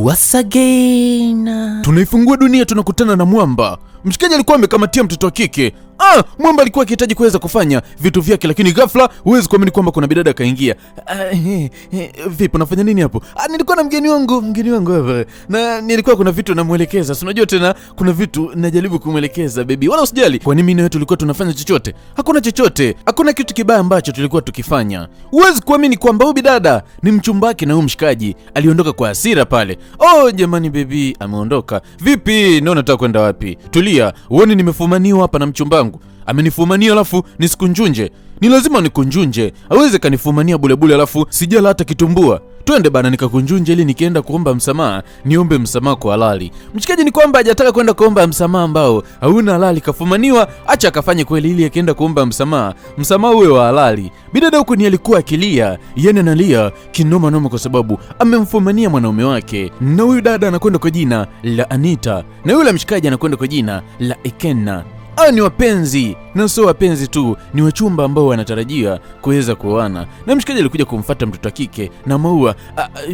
Once again. Tunaifungua dunia, tunakutana na mwamba. Mshikaji alikuwa amekamatia mtoto wa kike. Mwamba alikuwa akihitaji kuweza kufanya vitu vyake, lakini ghafla huwezi kuamini kwamba kuna bidada kaingia. Vipi unafanya nini hapo? Nilikuwa na mgeni wangu hapa. Na nilikuwa kuna vitu namuelekeza. Si unajua tena kuna vitu najaribu kumuelekeza baby. Wala usijali. Kwa nini mimi na wewe tulikuwa tunafanya chochote? Hakuna chochote. Hakuna kitu kibaya ambacho tulikuwa tukifanya. Huwezi kuamini kwamba huyu bidada ni mchumba wake na huyu mshikaji aliondoka kwa hasira pale. Jamani baby ameondoka. Vipi? Ndio nataka kwenda wapi? Tulia. Uone nimefumaniwa hapa na mchumba wangu. Amenifumania alafu nisikunjunje. Ni lazima nikunjunje. Hawezi kanifumania bule alafu sijala hata kitumbua. Twende bana nikakunjunje ili nikienda kuomba msamaha niombe msamaha kwa halali. Mshikaji ni kwamba hajataka kwenda kuomba msamaha ambao hauna halali, kafumaniwa, acha akafanye kweli ili akienda kuomba msamaha uwe wa halali. Bidada huko ni alikuwa akilia, yeye analia kinoma noma kwa sababu amemfumania mwanaume wake. Na huyu dada anakwenda kwa jina la Anita na yule mshikaji anakwenda kwa jina la Ikenna. Ni wapenzi, na sio wapenzi tu, ni wachumba ambao wanatarajia kuweza kuoana. Na mshikaji alikuja kumfuata mtoto wa kike na maua.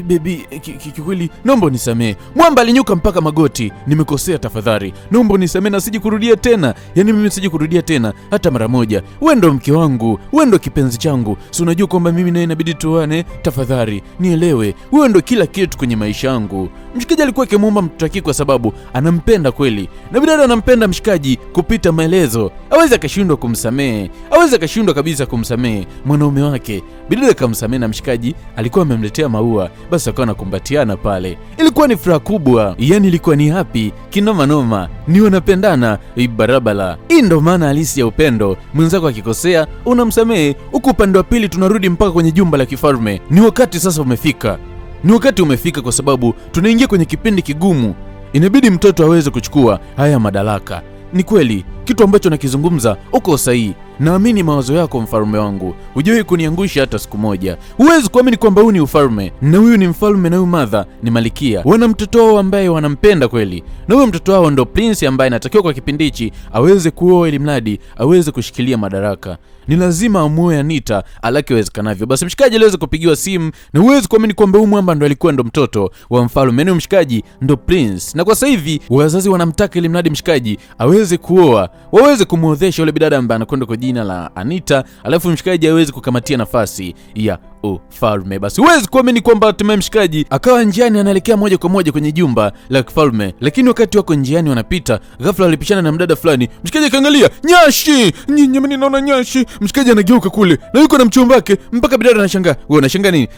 Baby, kikweli naomba unisamee. Mwamba alinyuka mpaka magoti. Nimekosea tafadhali. Naomba unisamee na siji kurudia tena. Yaani mimi siji kurudia tena hata mara moja. Wewe ndo mke wangu, wewe ndo kipenzi changu. Si unajua kwamba mimi naye inabidi tuoane? Tafadhali, nielewe. Wewe ndo kila kitu kwenye maisha yangu. Mshikaji alikuwa akimuomba mtoto wa kike kwa sababu anampenda kweli. Na bidada anampenda mshikaji kupita maelezo. Hawezi akashindwa kumsamehe. Hawezi akashindwa kabisa kumsamehe mwanaume wake. Bidada kamsamehe na mshikaji alikuwa amemletea maua. Basi akawa anakumbatiana pale. Ilikuwa ni furaha kubwa. Yaani ilikuwa ni happy kinoma noma. Ni wanapendana barabara. Hii ndo maana halisi ya upendo. Mwenzako akikosea unamsamehe. Huku upande wa pili tunarudi mpaka kwenye jumba la kifalme. Ni wakati sasa umefika. Ni wakati umefika kwa sababu tunaingia kwenye kipindi kigumu. Inabidi mtoto aweze kuchukua haya madaraka. Ni kweli, kitu ambacho nakizungumza uko sahihi. Naamini mawazo yako mfalme wangu. Hujawahi kuniangusha hata siku moja. Huwezi kuamini kwamba huyu ni ufalme. Na huyu ni mfalme na huyu mother ni malikia. Wana mtoto wao ambaye wanampenda kweli. Na huyo mtoto wao ndo prince ambaye anatakiwa kwa kipindi hichi aweze kuoa ili mradi aweze kushikilia madaraka. Ni lazima amuoe Anita alaki wezekanavyo. Basi mshikaji aliweza kupigiwa simu na huwezi kuamini kwamba huyu mwamba ndo alikuwa ndo mtoto wa mfalme. Na mshikaji ndo prince. Na kwa sasa hivi wazazi wanamtaka ili mradi mshikaji aweze kuoa. Waweze kumuozesha yule bidada ambaye anakwenda kwa jina la Anita, alafu mshikaji aweze kukamatia nafasi ya ufalme. Basi huwezi kuamini kwamba hatimaye mshikaji akawa njiani anaelekea moja kwa moja kwenye jumba la kifalme. Lakini wakati wako njiani wanapita, ghafla walipishana na mdada fulani. Mshikaji akaangalia, Nyashi! Nyinyi naona Nyashi. Mshikaji anageuka kule na yuko na mchumba wake, mpaka bidada anashangaa. Wewe unashangaa nini?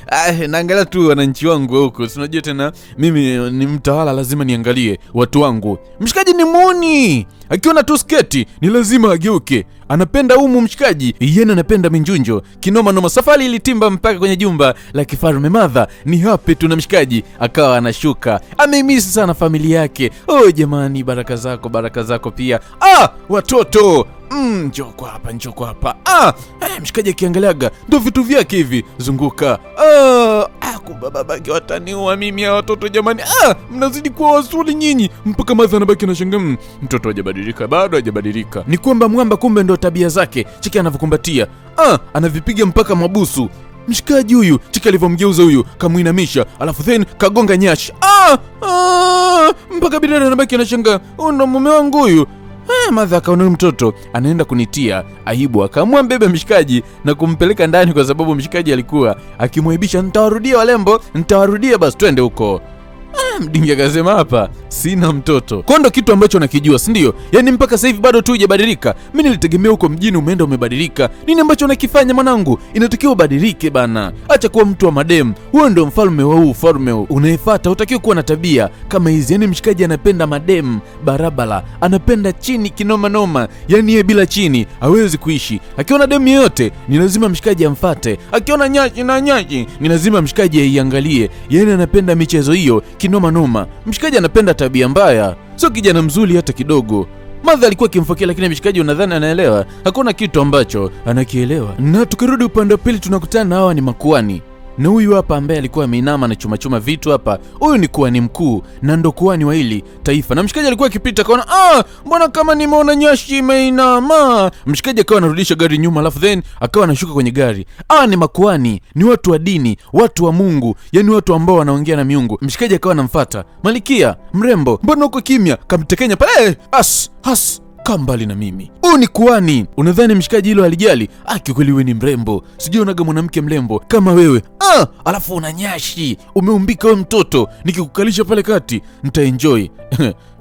Naangalia tu wananchi wangu huko. Unajua tena mimi ni mtawala, lazima niangalie watu wangu. Mshikaji ni muuni. Akiona tu sketi ni lazima ageuke. Anapenda umu mshikaji, yeye anapenda minjunjo. Kinoma noma. Safari ilitimba mpaka kwenye jumba la kifalme. Mother ni happy tu na mshikaji akawa anashuka. Ameimisi sana familia yake. Jamani, baraka zako pia. Watoto. Njoo hapa. Mshikaji akiangaliaga ndo vitu vyake hivi. Zunguka. Babake wataniua mimi ya watoto jamani. Mnazidi kuwa wazuri nyinyi. Mpaka Mother anabaki anashangaa. Mtoto hajabadilika, bado hajabadilika. Ni kwamba mwamba kumbe ndo tabia zake. Chiki anavyokumbatia. Anavipiga mpaka mabusu. Mshikaji huyu, chiki alivyomgeuza huyu, kamuinamisha, alafu then kagonga Nyashi. Mpaka bidada anabaki anashangaa. Ndo mume wangu huyu. Mother akaona mtoto anaenda kunitia aibu, akaamua mbebe mshikaji na kumpeleka ndani kwa sababu mshikaji alikuwa akimwaibisha. Nitawarudia walembo, nitawarudia, basi twende huko. Mdingi akasema hapa sina mtoto. Kondo kitu ambacho nakijua, si ndio? Yaani mpaka sasa hivi bado tu hujabadilika. Mimi nilitegemea huko mjini umeenda umebadilika. Nini ambacho unakifanya mwanangu? Inatakiwa ubadilike bana. Acha kuwa mtu wa madem. Wewe ndio mfalme wa huu ufalme. Unaefuata, utakiwa kuwa na tabia kama hizi. Yaani mshikaji anapenda madem barabara. Anapenda chini kinoma noma. Yaani yeye bila chini hawezi kuishi. Akiona dem yoyote ni lazima mshikaji amfuate. Akiona Nyashi ni lazima mshikaji aiangalie. Yaani anapenda michezo hiyo kinoma noma. Mshikaji anapenda tabia mbaya. Sio kijana mzuri hata kidogo. Mother alikuwa akimfokea, lakini mshikaji unadhani anaelewa? Hakuna kitu ambacho anakielewa. Na tukirudi upande wa pili tunakutana na hawa ni makuani. Na huyu hapa ambaye alikuwa ameinama na chuma vitu hapa, huyu ni kuhani mkuu na ndo kuhani wa hili taifa. Na mshikaji alikuwa akipita kaona, mbona kama nimeona nyashi imeinama. Mshikaji akawa anarudisha gari nyuma, alafu then akawa anashuka kwenye gari. Ni makuhani, ni watu wa dini, watu wa Mungu, yani watu ambao wanaongea na miungu. Mshikaji akawa anamfuata. Malikia mrembo, mbona uko kimya? Kamtekenya pale, kaa mbali na mimi. Huyu ni kuhani. Unadhani mshikaji hilo alijali? Kiukweli wewe ni mrembo. Sijaonaga mwanamke mrembo kama wewe. Alafu una nyashi. Umeumbika wewe mtoto. Nikikukalisha pale kati, nitaenjoy.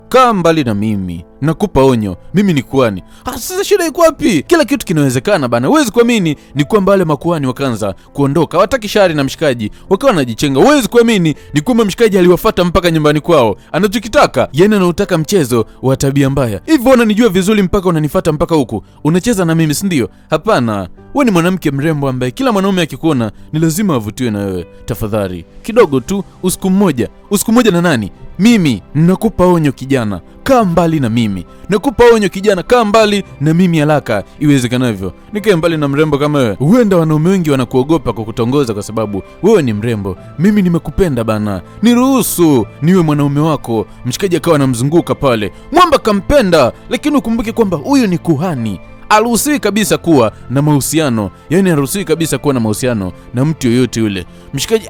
Kaa mbali na mimi. Nakupa onyo. Mimi ni kuhani. Sasa shida iko wapi? Kila kitu kinawezekana bana. Huwezi kuamini ni kwamba wale makuhani wakaanza kuondoka. Hawataki shari na mshikaji. Wakawa wanajichenga. Huwezi kuamini ni kwamba mshikaji aliwafuata mpaka nyumbani kwao. Anachokitaka, yani anautaka mchezo wa tabia mbaya. Hivyo unanijua vizuri mpaka unanifuata mpaka huku. Unacheza na mimi, si ndio? Hapana. Wewe ni mwanamke mrembo ambaye kila mwanaume akikuona ni lazima avutiwe na wewe. Tafadhali, kidogo tu, usiku mmoja na nani? Mimi. Nakupa onyo kijana. Kaa mbali na mimi. Nakupa onyo kijana, kaa mbali na mimi haraka iwezekanavyo. Nikae mbali na mrembo kama wewe. Huenda wanaume wengi wanakuogopa kwa kutongoza kwa sababu wewe ni mrembo. Mimi nimekupenda bana. Niruhusu niwe mwanaume wako. Mshikaji akawa anamzunguka pale. Mwamba kampenda, lakini ukumbuke kwamba huyu ni kuhani. Haruhusiwi kabisa kuwa na mahusiano. Yani haruhusiwi kabisa kuwa na mahusiano na mtu yoyote yule. Mshikaji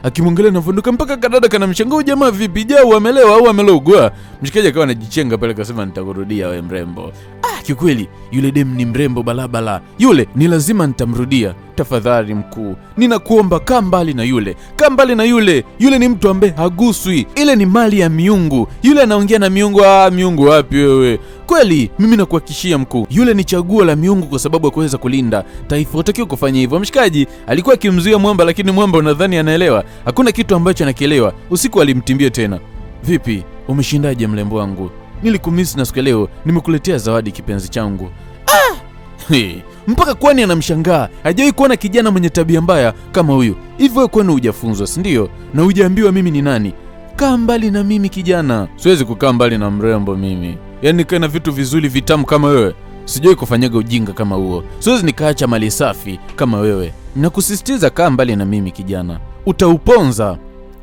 akimwangalia na vunduka mpaka kadada kana mshangaa, jamaa vipi? Jao amelewa au amelogwa? Mshikaji akawa anajichenga pale akasema, nitakurudia wewe mrembo. Kiukweli yule dem ni mrembo balabala. Yule ni lazima nitamrudia. Tafadhali mkuu, ninakuomba kaa mbali na yule. Kaa mbali na yule. Yule ni mtu ambaye haguswi. Ile ni mali ya miungu. Yule anaongea na miungu. Miungu wapi wewe? Kweli mimi nakuhakikishia mkuu, yule ni chaguo la miungu kwa sababu ya kuweza kulinda taifa. Utakiwa kufanya hivyo. Mshikaji alikuwa akimzuia mwamba, lakini mwamba unadhani anaelewa? Hakuna kitu ambacho anakielewa. Usiku alimtimbia tena. Vipi, umeshindaje mlembo wangu? Nilikumisi na siku leo nimekuletea zawadi kipenzi changu. Mpaka kwani anamshangaa. Hajawahi kuona kijana mwenye tabia mbaya kama huyu. Hivyo kwani hujafunzwa, si ndio? Na hujaambiwa mimi ni nani? Kaa mbali na mimi kijana. Siwezi kukaa mbali na mrembo mimi. Yaani kana vitu vizuri vitamu kama wewe. Sijawahi kufanyaga ujinga kama huo. Siwezi nikaacha mali safi kama wewe. Nakusisitiza kaa mbali na mimi kijana.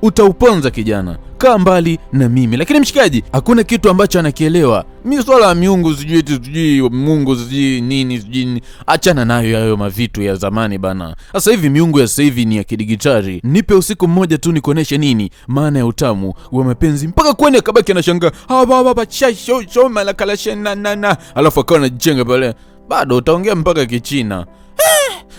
Utauponza kijana. Kaa mbali na mimi. Lakini mshikaji hakuna kitu ambacho anakielewa. Mimi swala ya miungu sijui Mungu sijui nini sijui. Achana nayo hayo mavitu ya zamani bana. Sasa hivi miungu ya sasa hivi ni ya kidigitali. Nipe usiku mmoja tu nikuoneshe nini maana ya utamu wa mapenzi. Mpaka kwani akabaki anashangaa. Baba show na. Alafu akawa anajichenga pale. Bado utaongea mpaka Kichina.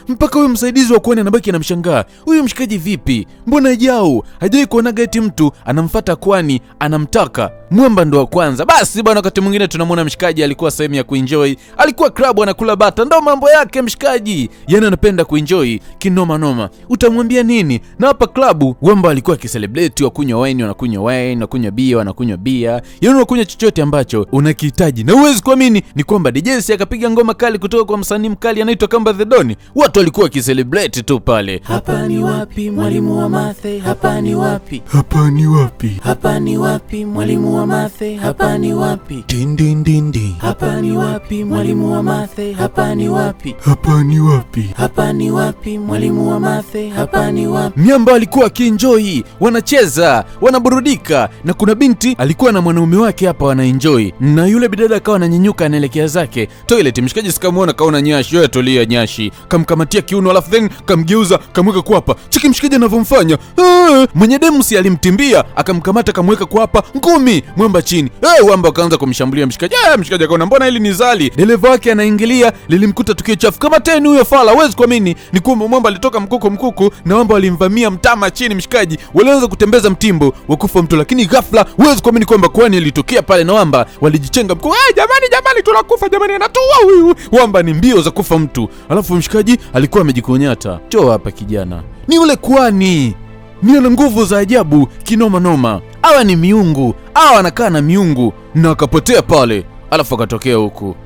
Mpaka huyu msaidizi wa kwani anabaki anamshangaa. Huyu mshikaji vipi? Mbona Jao hajawahi kuonaga eti mtu anamfuata kwani anamtaka? Mwamba ndo wa kwanza. Basi bwana, wakati mwingine tunamwona mshikaji alikuwa sehemu ya kuenjoy. Alikuwa club anakula bata. Ndo mambo yake mshikaji. Yaani anapenda kuenjoy kinoma noma. Utamwambia nini? Na hapa club Mwamba alikuwa akicelebrate, wakunywa wine, wanakunywa bia. Yaani unakunywa chochote ambacho unakihitaji. Na uwezi kuamini ni kwamba DJ akapiga ngoma kali kutoka kwa msanii mkali anaitwa Kamba The Don. Watu walikuwa wakicelebrate tu pale. Hapa ni wapi mwalimu wa mathe? Hapa ni wapi? Hapa ni wapi? Hapa ni wapi mwalimu wa mathe? Hapa ni wapi? Din. Hapa ni wapi mwalimu wa mathe? Hapa ni wapi? Hapa ni wapi? Hapa ni wapi mwalimu wa mathe? Hapa ni wapi? Miamba alikuwa akienjoy, wanacheza, wanaburudika, na kuna binti alikuwa na mwanaume wake hapa wanaenjoy. Na yule bidada akawa ananyanyuka anaelekea zake toilet. Mshikaji sikamuona kaona nyashi. Wewe tolia nyashi. Kamkamatia kiuno, alafu then kamgeuza kamweka kwa hapa. Chiki mshikaji anavyomfanya. Mwenye demu si alimtimbia, akamkamata kamweka kwa hapa. Ngumi Mwamba chini. Mwamba akaanza kumshambulia mshikaji. Mshikaji akaona mbona hili ni zali. Dereva wake anaingilia, lilimkuta tukio chafu. Kama tena huyo fala, huwezi kuamini ni kwamba Mwamba alitoka mkuku na Mwamba alimvamia mtama chini mshikaji. Walianza kutembeza mtimbo wa kufa mtu, lakini ghafla huwezi kuamini kwamba kwani ilitokea pale na Mwamba walijichenga mkuu. Jamani tunakufa jamani, anatua huyu. Mwamba ni mbio za kufa mtu. Alafu mshikaji alikuwa amejikonyata. Njoo hapa kijana. Ni yule kwani. Ni ana nguvu za ajabu kinoma noma. Hawa ni miungu. Hawa wanakaa na miungu. Na akapotea pale. Alafu akatokea huku.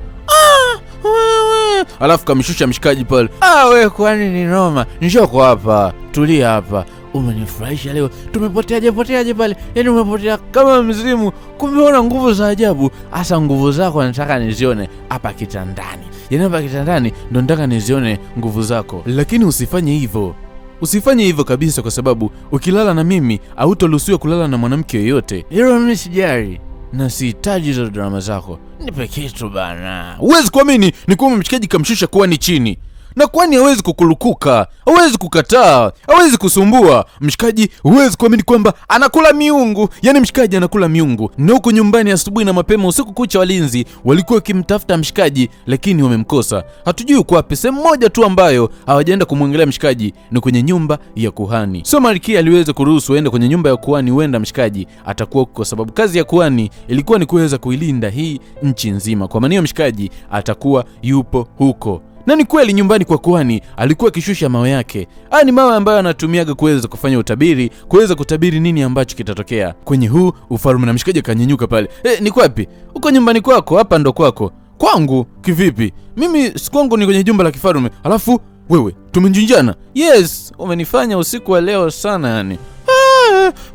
Alafu kamshusha mshikaji pale. Wewe kwani ni noma? Njoo kwa hapa. Tulia hapa. Umenifurahisha leo. Tumepoteaje pale? Yaani umepotea kama mzimu. Kumeona nguvu za ajabu. Asa nguvu zako nataka nizione hapa kitandani. Yaani hapa kitandani ndo nataka nizione nguvu zako. Lakini usifanye hivyo. usifanye hivyo kabisa, kwa sababu ukilala na mimi hautoruhusiwa kulala na mwanamke yoyote. Hilo mimi sijali na sihitaji hizo drama zako, nipe kitu bana. Huwezi kuamini ni kwamba mshikaji kamshusha Kwani chini, na Kwani hawezi kukulukuka, hawezi kukataa, hawezi kusumbua. Mshikaji huwezi kuamini kwamba anakula miungu, yani mshikaji anakula miungu. Na huko nyumbani asubuhi na mapema usiku kucha walinzi walikuwa wakimtafuta mshikaji, lakini wamemkosa. Hatujui uko wapi. Sehemu moja tu ambayo hawajaenda kumwangalia mshikaji ni kwenye nyumba ya kuhani. So Malkia aliweza kuruhusu aende kwenye nyumba ya kuhani, huenda mshikaji atakuwa huko, kwa sababu kazi ya kuhani ilikuwa ni kuweza kuilinda hii nchi nzima. Kwa maana mshikaji atakuwa yupo huko. Na ni kweli nyumbani kwa kuhani alikuwa akishusha mawe yake. Haya ni mawe ambayo anatumiaga kuweza kufanya utabiri, kuweza kutabiri nini ambacho kitatokea kwenye huu ufalme. Na mshikaji kanyenyuka pale. Ni kwapi? Uko nyumbani kwako? Hapa ndo kwako. Kwangu? Kivipi? Mimi si kwangu, ni kwenye jumba la kifalme. Alafu wewe tumenjinjana? Yes, umenifanya usiku wa leo sana yani.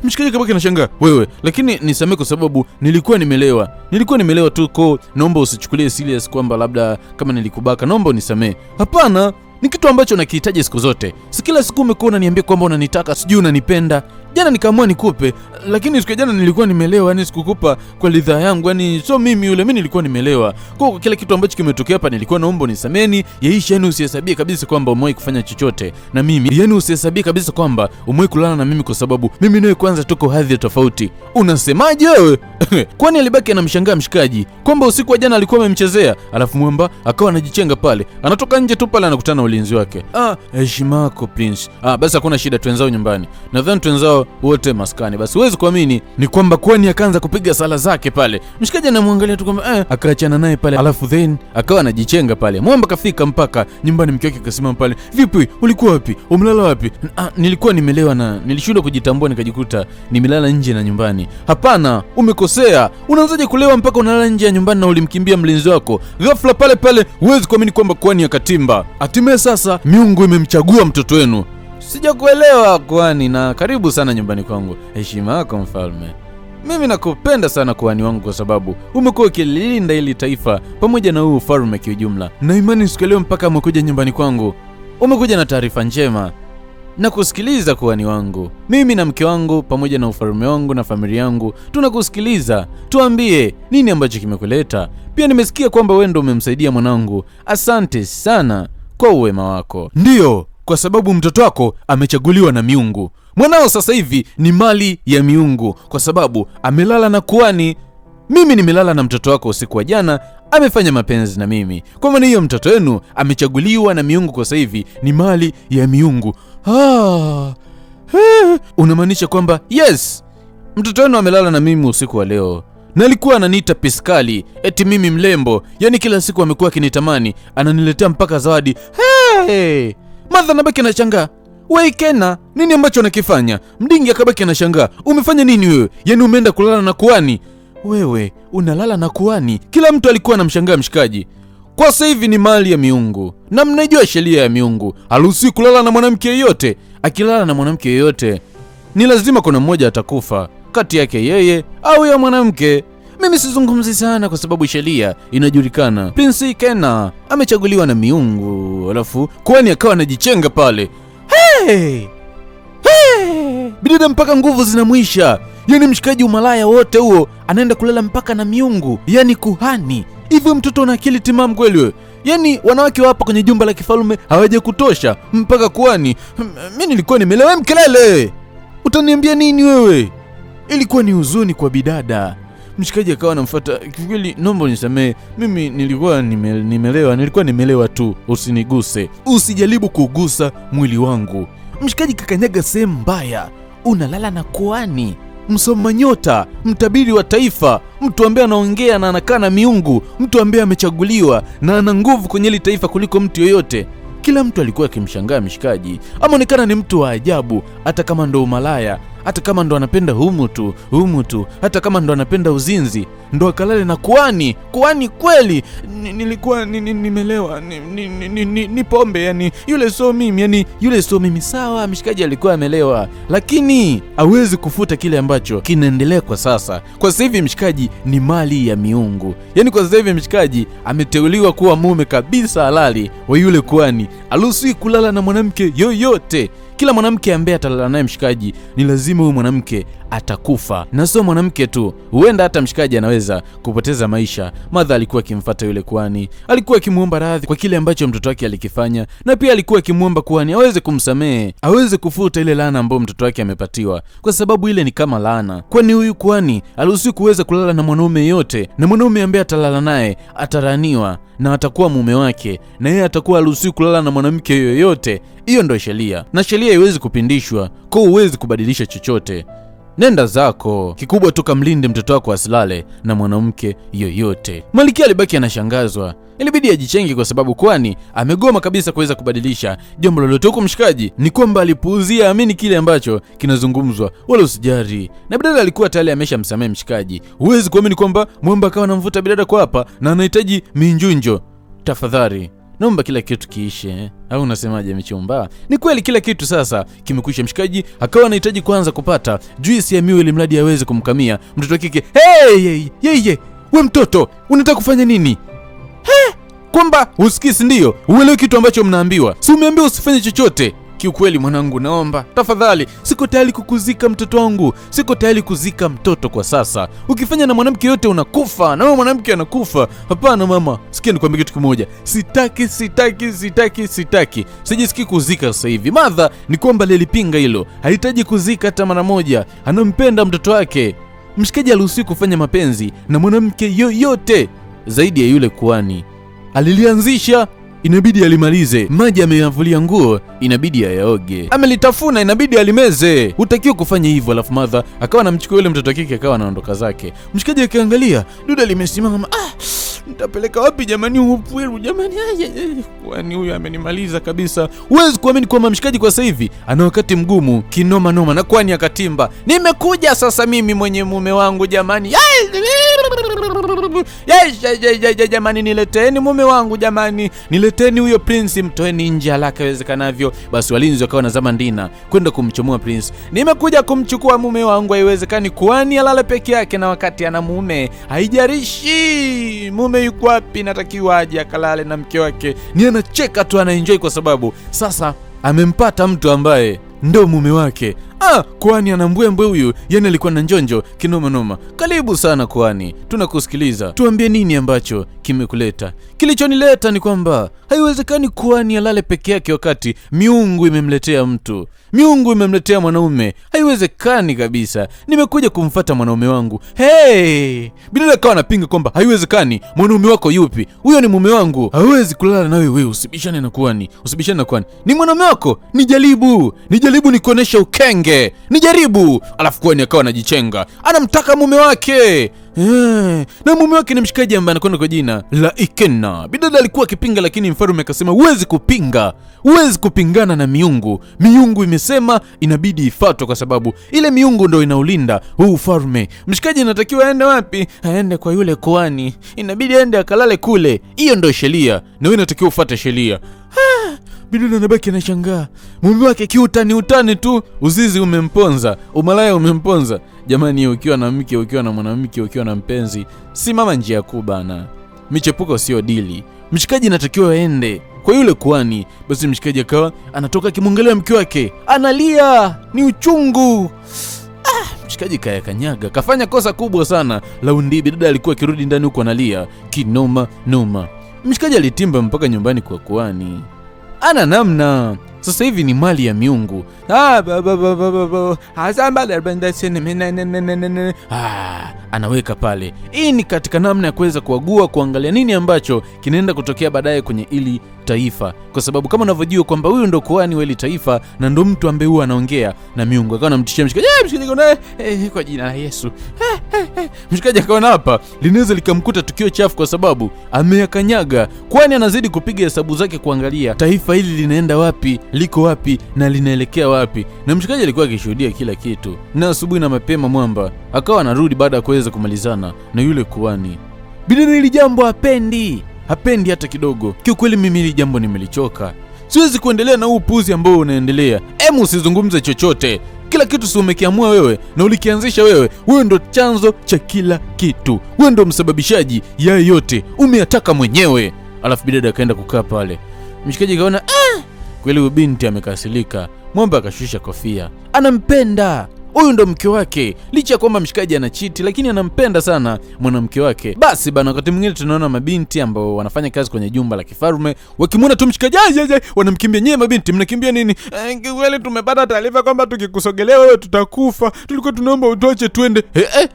Mshikaji kabaki anashangaa. Wewe, lakini nisamee kwa sababu nilikuwa nimelewa tu, kwa naomba usichukulie serious kwamba labda kama nilikubaka, naomba unisamee. Hapana, ni kitu ambacho nakihitaji siku zote. Si kila siku umekuwa unaniambia kwamba unanitaka, sijui unanipenda. Jana nikaamua nikupe, lakini siku jana nilikuwa nimelewa, yani sikukupa kwa ridhaa yangu, yani so mimi nilikuwa nimelewa. Kwa kila kitu ambacho kimetokea hapa nilikuwa naomba unisameni, yaishi, yani usihesabie kabisa kwamba umewahi kufanya chochote na mimi. Yani usihesabie kabisa kwamba umewahi kulala na mimi, kwa sababu mimi nawe kwanza tuko hadhi tofauti. Unasemaje wewe? Kwani alibaki anamshangaa mshikaji kwamba usiku wa jana alikuwa amemchezea, alafu mwamba akawa anajichenga pale. Anatoka nje tu pale anakutana na ulinzi wake. Heshima yako Prince. Basi hakuna shida, tuenzao nyumbani. Nadhani tuenzao wote maskani. Basi huwezi kuamini ni kwamba Kwani akaanza kupiga sala zake pale. Mshikaji anamwangalia tu kwamba akaachana naye pale, alafu then akawa anajichenga pale. Mwamba kafika mpaka nyumbani, mke wake akasimama pale. Vipi, ulikuwa wapi? Umelala wapi? Nilikuwa nimelewa na nilishindwa kujitambua, nikajikuta nimelala nje na nyumbani. Hapana, umekosea. Unaanzaje kulewa mpaka unalala nje ya nyumbani na ulimkimbia mlinzi wako ghafla pale pale? Huwezi kuamini kwamba Kwani akatimba. Hatimaye sasa miungu imemchagua mtoto wenu. Sijakuelewa Kwani, na karibu sana nyumbani kwangu. Heshima yako mfalme. Mimi nakupenda sana Kwani wangu, kwa sababu umekuwa ukilinda hili taifa pamoja na huu ufalme kiujumla. Na imani siku leo mpaka umekuja nyumbani kwangu, umekuja na taarifa njema na kusikiliza Kwani wangu. Mimi na mke wangu pamoja na ufalme wangu na familia yangu tunakusikiliza. Tuambie nini ambacho kimekuleta. Pia nimesikia kwamba wewe ndio umemsaidia mwanangu. Asante sana kwa uwema wako. Ndiyo, kwa sababu mtoto wako amechaguliwa na miungu. Mwanao sasa hivi ni mali ya miungu, kwa sababu amelala na Kwani. Mimi nimelala na mtoto wako usiku wa jana, amefanya mapenzi na mimi. Kwa maana hiyo mtoto wenu amechaguliwa na miungu, kwa sasa hivi ni mali ya miungu. Unamaanisha kwamba yes, mtoto wenu amelala na mimi usiku wa leo. Na alikuwa ananiita piskali, eti mimi mlembo. Yani kila siku amekuwa akinitamani, ananiletea mpaka zawadi. Martha nabaki anashangaa. Wewe Kena, nini ambacho unakifanya? Mdingi akabaki anashangaa. Umefanya nini wewe? Yani umeenda kulala na Kwani? Wewe unalala na Kwani? Kila mtu alikuwa anamshangaa mshikaji. Kwa sasa hivi ni mali ya miungu, na mnajua sheria ya miungu, haruhusiwi kulala na mwanamke yeyote. Akilala na mwanamke yeyote ni lazima kuna mmoja atakufa, kati yake yeye au ya mwanamke. Mimi sizungumzi sana kwa sababu sheria inajulikana. Prince Kena amechaguliwa na miungu, alafu Kwani akawa anajichenga pale. Bidada mpaka nguvu zinamwisha. Yani mshikaji umalaya wote huo anaenda kulala mpaka na miungu, yani kuhani. Hivyo mtoto una akili timamu kweli wewe? Yani wanawake hapa kwenye jumba la kifalme hawaje kutosha mpaka Kwani? Mimi nilikuwa nimelewa mkelele. Utaniambia nini wewe? Ilikuwa ni huzuni kwa bidada. Mshikaji akawa anamfuata. Kweli naomba unisamee, mimi nilikuwa nimelewa tu, usiniguse. Usijaribu kugusa mwili wangu. Mshikaji kakanyaga sehemu mbaya. Unalala na Kwani, msoma nyota, mtabiri wa taifa, mtu ambaye anaongea na anakaa na miungu, mtu ambaye amechaguliwa na ana nguvu kwenye hili taifa kuliko mtu yoyote. Kila mtu alikuwa akimshangaa mshikaji. Ameonekana ni mtu wa ajabu, hata kama ndo umalaya, hata kama ndo anapenda humu tu, hata kama ndo anapenda uzinzi, ndo akalale na Kwani. Kwani kweli nilikuwa nimelewa, ni pombe, yani yule so mimi, yani yule so mimi. Sawa, mshikaji alikuwa amelewa, lakini hawezi kufuta kile ambacho kinaendelea kwa sasa. Kwa sasa hivi mshikaji ni mali ya miungu. Yani kwa sasa hivi mshikaji ameteuliwa kuwa mume kabisa halali wa yule Kwani. Haruhusiwi kulala na mwanamke yoyote. kila mwanamke ambaye atalala naye mshikaji ni lazima huyo mwanamke atakufa. Na sio mwanamke tu, huenda hata mshikaji anaweza kupoteza maisha. Madha alikuwa akimfuata yule kuhani, alikuwa akimuomba radhi kwa kile ambacho mtoto wake alikifanya, na pia alikuwa akimuomba kuhani aweze kumsamehe, aweze kufuta ile laana ambayo mtoto wake amepatiwa, kwa sababu ile ni kama laana. Kwani huyu kuhani aliruhusiwa kuweza kulala na mwanaume yote, na mwanaume ambaye atalala naye ataraniwa na atakuwa mume wake, na yeye atakuwa haruhusiwi kulala na mwanamke yoyote. Hiyo ndio sheria, na sheria haiwezi kupindishwa, kwa huwezi kubadilisha chochote. Nenda zako, kikubwa tu kamlinde mtoto wako asilale na mwanamke yoyote. Malkia alibaki anashangazwa. Ilibidi ajichenge kwa sababu kwani amegoma kabisa kuweza kubadilisha jambo lolote. Huko mshikaji ni kwamba alipuuzia amini kile ambacho kinazungumzwa, wala usijari. Na bidada alikuwa tayari ameshamsamehe mshikaji. Huwezi kuamini kwamba mwamba akawa anamvuta bidada kwa hapa na anahitaji minjunjo. Tafadhali naomba kila kitu kiishe, au unasemaje mchumba? Ni kweli kila kitu sasa kimekwisha. Mshikaji akawa anahitaji kwanza kupata juisi ya miwa ili mradi aweze kumkamia mtoto kike. Hey, we mtoto, unataka kufanya nini? Kwamba usikisi ndio? Uelewe kitu ambacho mnaambiwa. Si umeambiwa usifanye chochote? Kiukweli mwanangu, naomba tafadhali, siko tayari kukuzika mtoto wangu, siko tayari kuzika mtoto kwa sasa. Ukifanya na mwanamke yote unakufa, na wewe mwanamke anakufa. Hapana mama, sikia nikwambie kitu kimoja. Sitaki. Sijisikii kuzika sasa hivi. Madha ni kwamba lilipinga hilo, hahitaji kuzika hata mara moja, anampenda mtoto wake. Mshikaji aliruhusiwa kufanya mapenzi na mwanamke yoyote zaidi ya yule kuhani. Alilianzisha, inabidi alimalize. Maji ameyavulia nguo, inabidi ayaoge. Amelitafuna, inabidi alimeze. Utakiwa kufanya hivyo. Alafu Madha akawa anamchukua yule mtoto kike akawa anaondoka zake. Mshikaji akiangalia duda limesimama. Nitapeleka wapi jamani upweru jamani? Kwani huyu amenimaliza kabisa. Huwezi kuamini kwamba mshikaji kwa sasa hivi ana wakati mgumu kinoma noma, na kwani akatimba, nimekuja sasa mimi mwenye mume wangu jamani. Jamani nileteni mume wangu jamani, nileteni huyo prince, mtoeni nje haraka iwezekanavyo. Basi walinzi wakawa nazama ndina kwenda kumchomoa prince. Nimekuja kumchukua mume wangu, haiwezekani kuhani alale peke yake na wakati ana mume. Haijarishi mume yuko wapi, natakiwa aje akalale na mke wake. Ni anacheka tu, anaenjoy kwa sababu sasa amempata mtu ambaye ndo mume wake. Kuhani anambwembwe huyu, yani alikuwa na njonjo kinoma noma. Karibu sana kuhani, tunakusikiliza. Tuambie nini ambacho kimekuleta? Kilichonileta ni kwamba haiwezekani kuhani alale peke yake wakati miungu imemletea mtu. Miungu imemletea mwanaume. Haiwezekani kabisa. Nimekuja kumfuata mwanaume wangu. Bidada kawa anapinga kwamba haiwezekani. Mwanaume wako yupi? Huyo ni mume wangu. Hawezi kulala na wewe. Usibishane na kuhani. Ni mwanaume wako. Nijaribu nikuonesha ukenge. Nijaribu. Alafu kuhani akawa anajichenga. Anamtaka mume wake. Na mume wake ni mshikaji ambaye anakwenda kwa jina la Ikenna. Bidada alikuwa akipinga, lakini mfalme akasema huwezi kupinga. Huwezi kupingana na miungu. Miungu imesema inabidi ifuatwe kwa sababu ile miungu ndio inaulinda huu ufalme. Mshikaji anatakiwa aende wapi? Aende kwa yule kuhani. Inabidi aende akalale kule. Hiyo ndio sheria. Na wewe unatakiwa ufuate sheria. Bidada anabaki anashangaa. Mume wake kiutani tu, uzizi umemponza, umalaya umemponza. Jamani, ukiwa na mke, ukiwa na mwanamke, ukiwa na mpenzi, simama njia kuu bana. Michepuko sio dili. Mshikaji anatakiwa aende kwa yule kuhani. Basi mshikaji akawa anatoka kimwangalia mke wake, analia, ni uchungu. Mshikaji kaya kanyaga, kafanya kosa kubwa sana. Laundi bidada alikuwa akirudi ndani huko analia kinoma noma. Mshikaji alitimba mpaka nyumbani kwa kuhani. Ana namna. Sasa hivi ni mali ya miungu. Anaweka pale. Hii ni katika namna ya kuweza kuagua, kuangalia nini ambacho kinaenda kutokea baadaye kwenye ili taifa, kwa sababu kama unavyojua kwamba huyu ndo kuhani wa ili taifa na ndo mtu ambaye huwa anaongea na miungu. Akawa anamtishia mshikaji, kwa jina la Yesu. Mshikaji akaona hapa linaweza likamkuta tukio chafu kwa sababu ameyakanyaga. Kwani anazidi kupiga hesabu zake kuangalia taifa hili linaenda wapi, liko wapi na linaelekea wapi. Na mshikaji alikuwa akishuhudia kila kitu. Na asubuhi na mapema mwamba akawa anarudi baada ya kuweza kumalizana na yule kuhani. Bidada hili jambo hapendi hata kidogo. Kiukweli mimi hili jambo nimelichoka. Siwezi kuendelea na huu upuzi ambao unaendelea. Usizungumze chochote. Kila kitu si umekiamua wewe na ulikianzisha wewe. Wewe ndo chanzo cha kila kitu. Wewe ndo msababishaji ya yote. Umeyataka mwenyewe. Alafu bidada akaenda kukaa pale. Mshikaji kaona kweli binti amekasirika. Mwamba akashusha kofia. Anampenda. Huyu ndo mke wake. Licha kwamba mshikaji anachiti, lakini anampenda sana mwanamke wake. Basi bana, wakati mwingine tunaona mabinti ambao wanafanya kazi kwenye jumba la kifalme, wakimwona tu mshikaji wanamkimbia. Nyewe mabinti mnakimbia nini? Kweli tumepata taarifa kwamba tukikusogelea wewe tutakufa. Tulikuwa tunaomba utoche twende.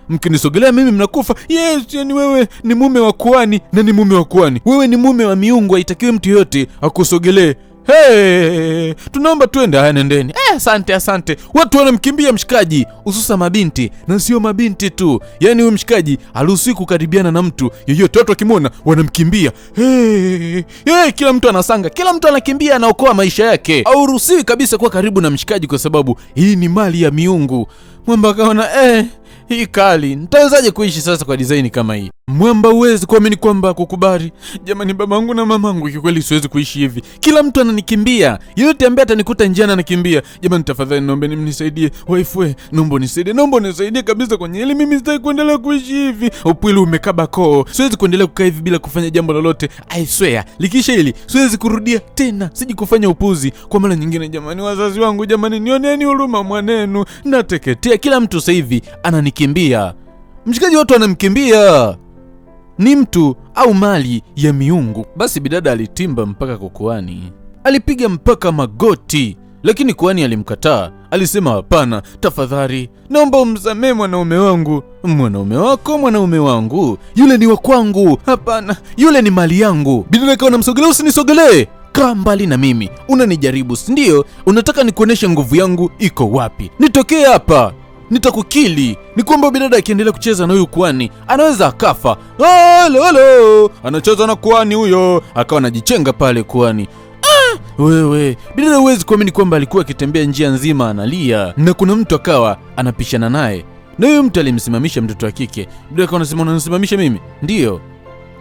Mkinisogelea mimi mnakufa? Yes, yani wewe ni mume wa kuhani. Na ni mume wa kuhani. Wewe ni mume wa miungu, haitakiwi mtu yote akusogelee. Tunaomba twende. Haya, nendeni. Asante. Watu wanamkimbia mshikaji, hususa mabinti. Na sio mabinti tu, yani huyu mshikaji haruhusiwi kukaribiana na mtu yoyote. Watu wakimwona wanamkimbia. Kila mtu anasanga, kila mtu anakimbia, anaokoa maisha yake. Hauruhusiwi kabisa kuwa karibu na mshikaji kwa sababu hii ni mali ya miungu. Mwamba akaona hii kali, nitawezaje kuishi sasa kwa design kama hii? Mwamba huwezi kuamini kwamba kukubali. Jamani, babangu na mamangu, kikweli siwezi kuishi hivi. Kila mtu ananikimbia. Yeyote ambaye atanikuta njiani anakimbia. Jamani, tafadhali naombeni mnisaidie. Wife, naomba nisaidie kabisa kwenye hili. Mimi sitaki kuendelea kuishi hivi. Upwili umekaba koo. Siwezi kuendelea kukaa hivi bila kufanya jambo lolote. I swear, likisha hili siwezi kurudia tena. Siji kufanya upuzi kwa mara nyingine. Jamani, wazazi wangu, jamani, nioneni huruma mwanenu. Nateketea. Kila mtu sasa hivi ananikimbia. Mshikaji, watu wanamkimbia. Ni mtu au mali ya miungu. Basi bidada alitimba mpaka kwa kuhani. Alipiga mpaka magoti, lakini kuhani alimkataa. Alisema, hapana, tafadhali naomba umsamehe mwanaume wangu. Mwanaume wako? Mwanaume wangu yule ni wa kwangu. Hapana, yule ni mali yangu. Bidada akawa anamsogelea. Usinisogelee, kaa mbali na mimi. Unanijaribu, si ndio? Unataka nikuoneshe nguvu yangu iko wapi? Nitokee hapa, nitakukili. Ni kwamba bidada akiendelea kucheza na huyu kuhani anaweza akafa. Halo, anacheza na kuhani huyo, akawa anajichenga pale kuhani. Wewe bidada, huwezi kuamini kwamba alikuwa akitembea njia nzima analia, na kuna mtu akawa anapishana naye, na huyu mtu alimsimamisha mtoto wa kike. Bidada akawa anasema, unanisimamisha mimi? Ndiyo,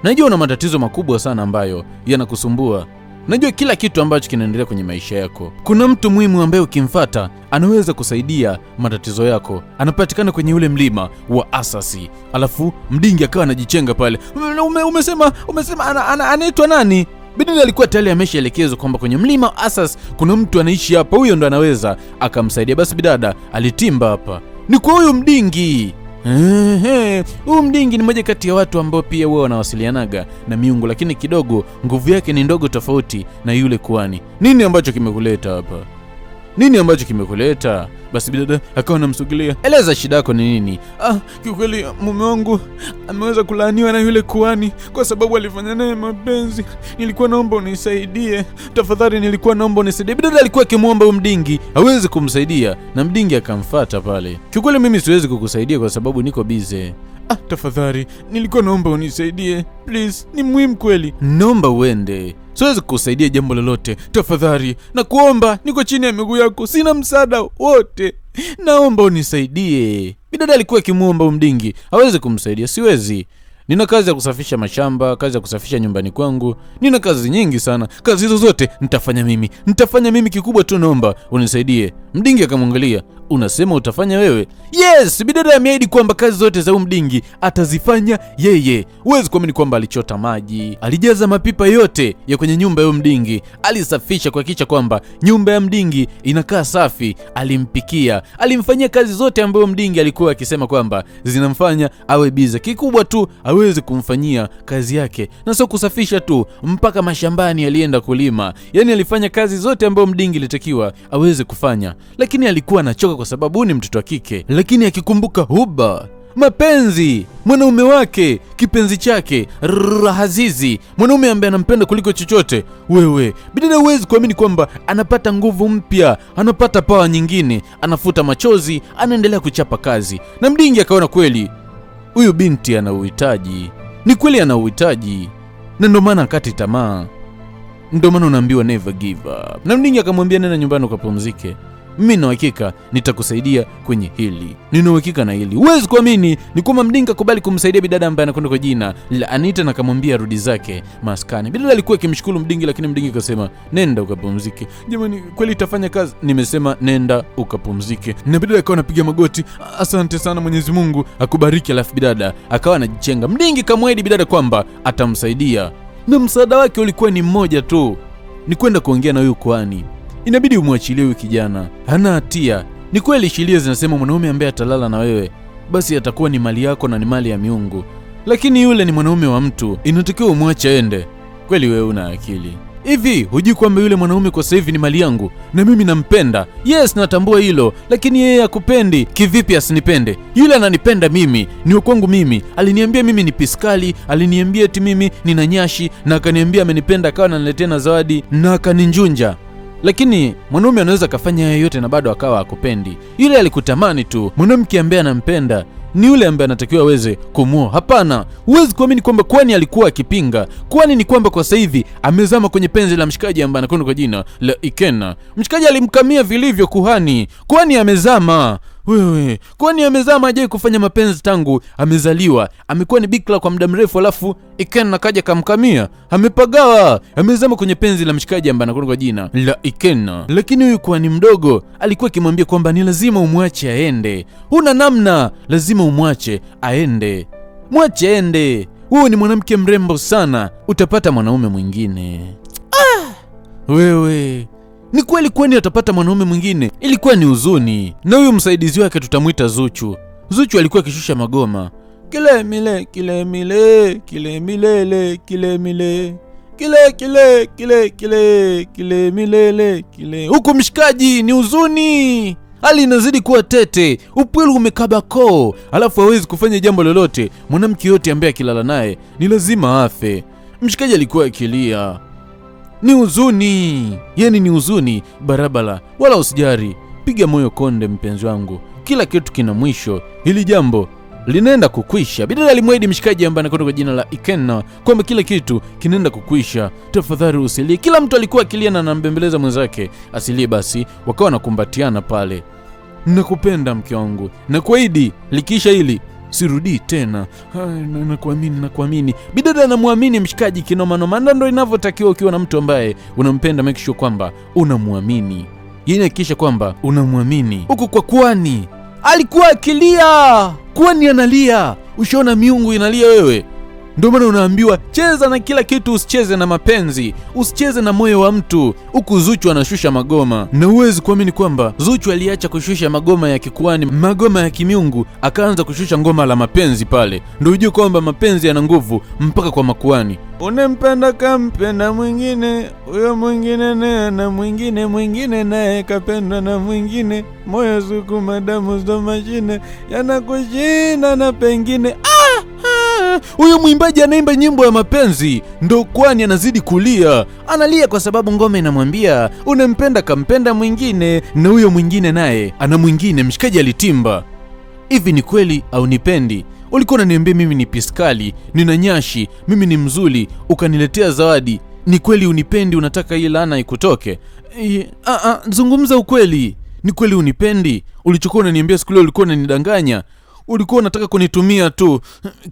najua una matatizo makubwa sana ambayo yanakusumbua. Najua kila kitu ambacho kinaendelea kwenye maisha yako. Kuna mtu muhimu ambaye ukimfuata anaweza kusaidia matatizo yako. Anapatikana kwenye ule mlima wa Asasi. Alafu mdingi akawa anajichenga pale. Umesema anaitwa nani? Bidada alikuwa tayari ameshaelekezwa kwamba kwenye mlima wa Asasi kuna mtu anaishi hapa, huyo ndo anaweza akamsaidia. Basi bidada alitimba hapa. Ni kwa huyu mdingi. Huyu mdingi ni mmoja kati ya watu ambao pia wao wanawasilianaga na miungu, lakini kidogo nguvu yake ni ndogo tofauti na yule kuhani. Nini ambacho kimekuleta hapa? Nini ambacho kimekuleta? Basi bidada akawa anamsogelea. Eleza shida yako ni nini? Kiukweli mume wangu ameweza kulaaniwa na yule kuhani kwa sababu alifanya naye mapenzi. Nilikuwa naomba unisaidie. Tafadhali, nilikuwa naomba unisaidie. Bidada alikuwa akimwomba mdingi hawezi kumsaidia, na mdingi akamfuata pale. Kiukweli mimi siwezi kukusaidia kwa sababu niko busy. Tafadhali, nilikuwa naomba unisaidie. Please, ni muhimu kweli. Naomba uende. Siwezi kukusaidia jambo lolote. Tafadhali, nakuomba, niko chini ya miguu yako. Sina msaada wote. Naomba unisaidie. Bidada alikuwa akimwomba mdingi hawezi kumsaidia. Siwezi. Nina kazi ya kusafisha mashamba, kazi ya kusafisha nyumbani kwangu. Nina kazi nyingi sana. Kazi hizo zote nitafanya mimi. Kikubwa tu naomba unisaidie. Mdingi akamwangalia. Unasema utafanya wewe? Yes, bidada ameahidi kwamba kazi zote za mdingi atazifanya yeye. Huwezi kuamini kwamba alichota maji, alijaza mapipa yote ya kwenye nyumba ya mdingi, alisafisha kuhakikisha kwamba nyumba ya mdingi inakaa safi, alimpikia, alimfanyia kazi zote ambayo mdingi alikuwa akisema kwamba zinamfanya awe biza. Kikubwa tu hawezi kumfanyia kazi yake, na sio kusafisha tu, mpaka mashambani alienda kulima. Yani alifanya kazi zote ambayo mdingi litakiwa aweze kufanya, lakini alikuwa anachoka kwa sababu ni mtoto wa kike. Lakini akikumbuka huba, mapenzi, mwanaume wake, kipenzi chake, Azizi, mwanaume ambaye anampenda kuliko chochote. Wewe bidada, huwezi kuamini kwamba anapata nguvu mpya, anapata pawa nyingine, anafuta machozi, anaendelea kuchapa kazi. Na mdingi akaona kweli huyu binti ana uhitaji. Ni kweli ana uhitaji, na ndio maana akati tamaa. Ndio maana unaambiwa never give up. Na mdingi akamwambia, nenda nyumbani ukapumzike. Mimi na hakika nitakusaidia kwenye hili. Nina hakika na hili. Huwezi kuamini ni kwamba mdingi akubali kumsaidia bidada ambaye anakwenda kwa jina la Anita, na akamwambia rudi zake maskani. Bidada alikuwa akimshukuru mdingi, lakini mdingi akasema, nenda ukapumzike. Jamani, kweli itafanya kazi? Nimesema nenda ukapumzike. Na bidada akawa anapiga magoti. Asante sana, Mwenyezi Mungu akubariki. Alafu bidada akawa anajichenga. Mdingi kamwahidi bidada kwamba atamsaidia, na msaada wake ulikuwa ni mmoja tu, ni kwenda kuongea na huyu kuhani inabidi umwachilie huyu kijana, hana hatia. Ni kweli sheria zinasema mwanaume ambaye atalala na wewe basi atakuwa ni mali yako na ni mali ya miungu, lakini yule ni mwanaume wa mtu, inatakiwa umwache aende. Kweli wewe una akili hivi? Hujui kwamba yule mwanaume kwa sasa hivi ni mali yangu na mimi nampenda? Yes, natambua hilo, lakini yeye hakupendi. Kivipi asinipende? Yule ananipenda mimi, ni kwangu mimi. Aliniambia mimi ni piskali, aliniambia eti mimi nina nyashi, na akaniambia amenipenda, akawa ananiletea na zawadi na akaninjunja. Lakini mwanaume anaweza kafanya hayo yote na bado akawa hakupendi. Yule alikutamani tu. Mwanamke ambaye anampenda ni yule ambaye anatakiwa aweze kumuoa. Hapana, huwezi kuamini kwamba kwani alikuwa akipinga. Kwani ni kwamba kwa sasa hivi amezama kwenye penzi la mshikaji ambaye anakwenda kwa jina la Ikenna. Mshikaji alimkamia vilivyo kuhani. Kwani amezama? Wewe, kwani amezama? Hajawahi kufanya mapenzi tangu amezaliwa. Amekuwa ni bikra kwa muda mrefu, alafu Ikenna kaja kamkamia. Amepagawa. Amezama kwenye penzi la mshikaji ambaye anakwenda kwa jina la Ikenna. Lakini huyu kwani mdogo alikuwa akimwambia kwamba ni lazima umwache aende. Huna namna, lazima umwache aende. Mwache aende. Wewe ni mwanamke mrembo sana, utapata mwanaume mwingine. Wewe, ni kweli kwani atapata mwanaume mwingine? Ilikuwa ni huzuni. Na huyu msaidizi wake tutamuita Zuchu. Zuchu alikuwa akishusha magoma. Kile mile, kile mile, kile milele, kile mile. Kile kile kile kile kile milele, kile. Huko mshikaji ni huzuni. Hali inazidi kuwa tete. Upwelu umekaba koo. Alafu hawezi kufanya jambo lolote. Mwanamke yote ambaye akilala naye ni lazima afe. Mshikaji alikuwa akilia. Ni huzuni. Yani ni huzuni barabara. Wala usijari. Piga moyo konde mpenzi wangu. Kila kitu kina mwisho. Hili jambo linaenda kukwisha. Bidada alimwahidi mshikaji ambaye anakwenda kwa jina la Ikenna kwamba kila kitu kinaenda kukwisha. Tafadhali usilie. Kila mtu alikuwa akilia na anambembeleza mwenzake asilie. Basi wakawa nakumbatiana pale. Nakupenda mke wangu. Nakuahidi likiisha hili sirudi tena. Nakuamini. Bidada anamwamini mshikaji kinoma noma. Ndio inavyotakiwa ukiwa na mtu ambaye unampenda. Make sure kwamba unamwamini. Yeye hakikisha kwamba unamwamini. Huko kwa kwani alikuwa akilia. Kwani analia. Ushaona miungu inalia wewe? Ndio maana unaambiwa cheza na kila kitu, usicheze na mapenzi, usicheze na moyo wa mtu. Huku Zuchu anashusha magoma. Na huwezi kuamini kwamba Zuchu aliacha kushusha magoma ya kikuani, magoma ya kimiungu, akaanza kushusha ngoma la mapenzi pale. Ndio ujue kwamba mapenzi yana nguvu mpaka kwa makuani. Unempenda kampenda mwingine, huyo mwingine naye na mwingine naye kapenda na mwingine. Moyo suku madamu sto mashine yanakushinda na pengine. Huyo mwimbaji anaimba nyimbo ya mapenzi, ndo kwani anazidi kulia. Analia kwa sababu ngoma inamwambia unempenda kampenda mwingine, na huyo mwingine naye ana mwingine. Mshikaji alitimba. Hivi ni kweli au nipendi? Ulikuwa unaniambia mimi ni piskali, nina nyashi, mimi ni mzuri, ukaniletea zawadi. Ni kweli unipendi? Unataka hii laana ikutoke? Zungumza ukweli. Ni kweli unipendi? Ulichokuwa unaniambia siku leo ulikuwa unanidanganya. Ulikuwa unataka kunitumia tu.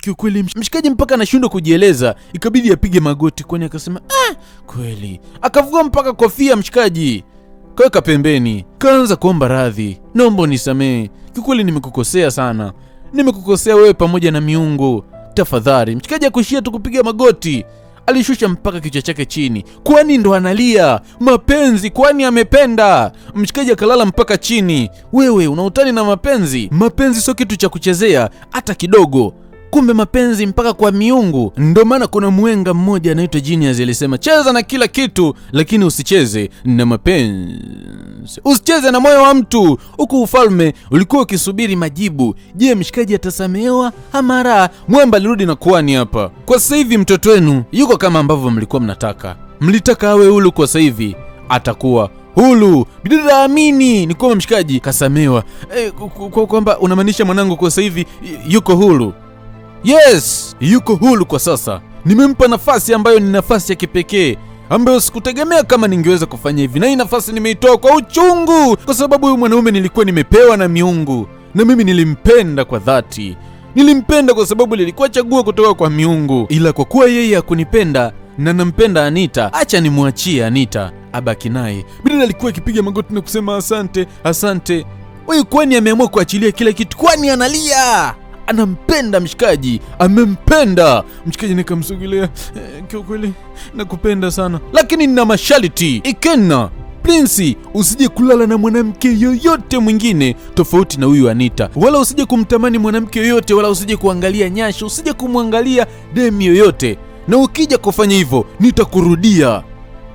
Kiukweli mshikaji mpaka anashindwa kujieleza. Ikabidi apige magoti kwani akasema kweli. Akavua mpaka kofia mshikaji. Kaweka pembeni. Kaanza kuomba radhi. Naomba unisamee. Kiukweli nimekukosea sana. Nimekukosea wewe pamoja na miungu. Tafadhali. Mshikaji akuishia tu kupiga magoti. Alishusha mpaka kichwa chake chini. Kwani ndo analia mapenzi? Kwani amependa? Mshikaji akalala mpaka chini. Wewe unautani na mapenzi? Mapenzi sio kitu cha kuchezea hata kidogo. Kumbe mapenzi mpaka kwa miungu. Ndio maana kuna mwenga mmoja anaitwa Genius alisema cheza na kila kitu lakini usicheze na mapenzi. Usicheze na moyo wa mtu. Huku ufalme ulikuwa ukisubiri majibu. Je, mshikaji atasamehewa ama la? Mwamba alirudi na kuani hapa. Kwa sasa hivi mtoto wenu yuko kama ambavyo mlikuwa mnataka. Mlitaka awe huru, kwa sasa hivi atakuwa hulu. Bidada amini ni kwamba mshikaji kasamehewa. Kwamba unamaanisha mwanangu kwa sasa hivi yuko huru? Yes, yuko huru kwa sasa. Nimempa nafasi ambayo ni nafasi ya kipekee, ambayo sikutegemea kama ningeweza kufanya hivi. Na hii nafasi nimeitoa kwa uchungu, kwa sababu huyu mwanaume nilikuwa nimepewa na miungu, na mimi nilimpenda kwa dhati. Nilimpenda kwa sababu lilikuwa chaguo kutoka kwa miungu. Ila kwa kuwa yeye hakunipenda na nampenda Anita, acha nimwachie Anita abaki naye. Bidada alikuwa akipiga magoti na kusema asante. Huyu kwani ameamua kuachilia kila kitu? Kwani analia? Anampenda mshikaji, amempenda mshikaji. Nikamsogelea, kwa kweli nakupenda sana, lakini nina masharti. Ikenna, Prince, usije kulala na mwanamke yoyote mwingine tofauti na huyu Anita, wala usije kumtamani mwanamke yoyote, wala usije kuangalia nyashi, usije kumwangalia demi yoyote. Na ukija kufanya hivyo,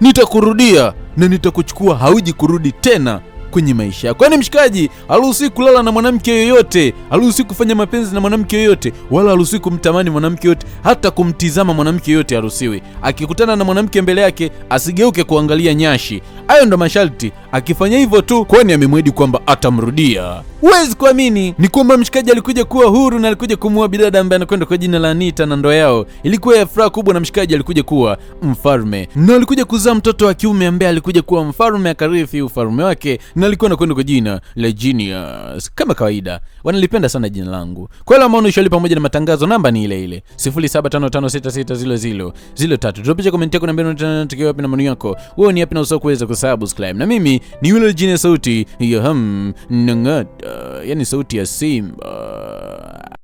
nitakurudia na nitakuchukua, hauji kurudi tena kwenye maisha yako. Kwani mshikaji, haruhusi kulala na mwanamke yoyote, haruhusi kufanya mapenzi na mwanamke yoyote, wala haruhusi kumtamani mwanamke yoyote, hata kumtizama mwanamke yoyote haruhusiwi. Akikutana na mwanamke mbele yake, asigeuke kuangalia nyashi. Hayo ndo masharti. Akifanya hivyo tu, kwani amemwahidi kwamba atamrudia. Huwezi kuamini ni kwamba mshikaji alikuja kuwa huru na alikuja kumuoa bidada ambaye anakwenda kwa jina la Anita, na ndoa yao ilikuwa ya furaha kubwa, na mshikaji alikuja kuwa mfalme na alikuja kuzaa mtoto wa kiume ambaye alikuja kuwa mfalme, akarithi ufalme wake, na alikuwa anakwenda kwa jina la Genius. Kama kawaida, wanalipenda sana jina langu. Kwa ile maoni shali pamoja na matangazo, namba ni ile ile 0755660003. Tunapiga comment yako na mbona unataka wapi na maoni yako. Wewe ni yapi na usahau kuweza kusubscribe. Na mimi ni yule Genius, sauti ya nang'ata, yani sauti ya Simba.